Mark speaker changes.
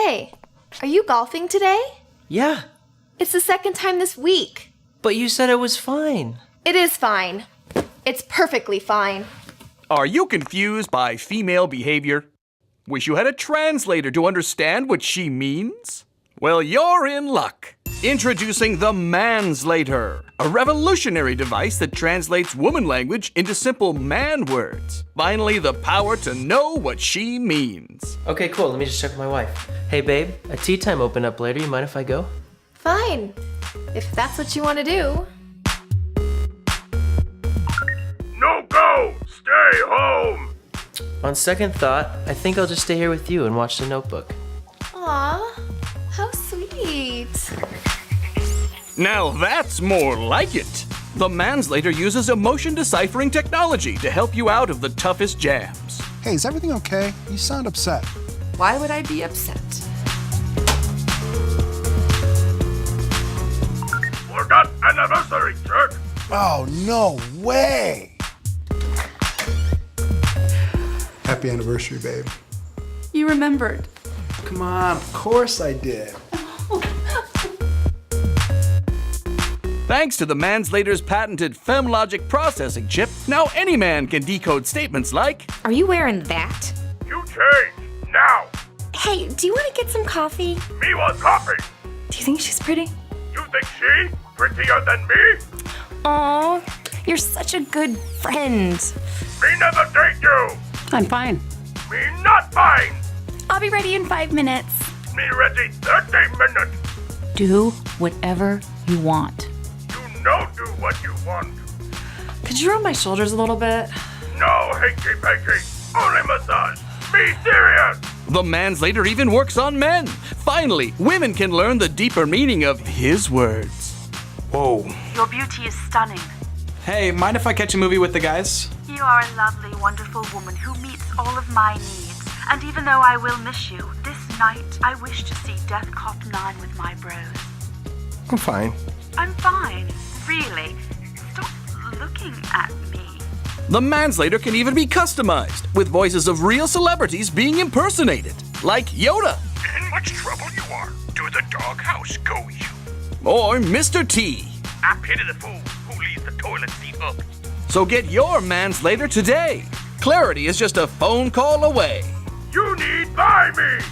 Speaker 1: Hey, are you golfing today?
Speaker 2: Yeah,
Speaker 1: It's the second time this week.
Speaker 2: but you said it was fine.
Speaker 1: It is fine. It's perfectly fine.
Speaker 3: Are you confused by female behavior? Wish you had a translator to understand what she means? Well, you're in luck. Introducing the Manslater, a revolutionary device that translates woman language into simple man words. Finally, the power to know what she means.
Speaker 2: Okay, cool. Let me just check with my wife. Hey, babe, a tea time open up later. You mind if I go?
Speaker 1: Fine. If that's what you want to do.
Speaker 4: No go! Stay home!
Speaker 2: On second thought, I think I'll just stay here with you and watch The Notebook.
Speaker 1: Aw, how sweet.
Speaker 3: Now that's more like it. The Manslater uses emotion deciphering technology to help you out of the toughest jams.
Speaker 5: Hey, is everything okay? You sound upset.
Speaker 6: Why would I be upset?
Speaker 4: Forgot anniversary, jerk!
Speaker 5: Oh, no way! Happy anniversary, babe.
Speaker 6: You remembered.
Speaker 5: Come on, of course I did.
Speaker 3: Thanks to the Manslater's patented FemLogic processing chip, now any man can decode statements like,
Speaker 7: Are you wearing that?
Speaker 4: You change! Now!
Speaker 7: Hey, do you want to get some coffee?
Speaker 4: Me want coffee!
Speaker 7: Do you think she's pretty?
Speaker 4: You think she prettier than me?
Speaker 7: Aw, you're such a good friend.
Speaker 4: Me never date you!
Speaker 6: I'm fine.
Speaker 4: Me not fine!
Speaker 7: I'll be ready in 5 minutes.
Speaker 4: Me ready 30 minutes!
Speaker 8: Do whatever you want.
Speaker 4: You no do what you want.
Speaker 6: Could you rub my shoulders a little bit?
Speaker 4: No hanky-panky, only massage. Be serious!
Speaker 3: the Manslater even works on men. Finally, women can learn the deeper meaning of his words.
Speaker 9: Whoa.
Speaker 10: Your beauty is stunning.
Speaker 9: Hey, mind if I catch a movie with the guys?
Speaker 10: You are a lovely, wonderful woman who meets all of my needs. And even though I will miss you, this night I wish to see Death Cop 9 with my bros.
Speaker 9: I'm fine.
Speaker 10: I'm fine, really. Stop looking at me.
Speaker 3: The Manslater can even be customized, with voices of real celebrities being impersonated, like Yoda,
Speaker 4: In much trouble you are. To the doghouse go you.
Speaker 3: or Mr. T.
Speaker 4: I pity the fool who leaves the toilet seat up.
Speaker 3: So get your Manslater today. Clarity is just a phone call away.
Speaker 4: You need buy me!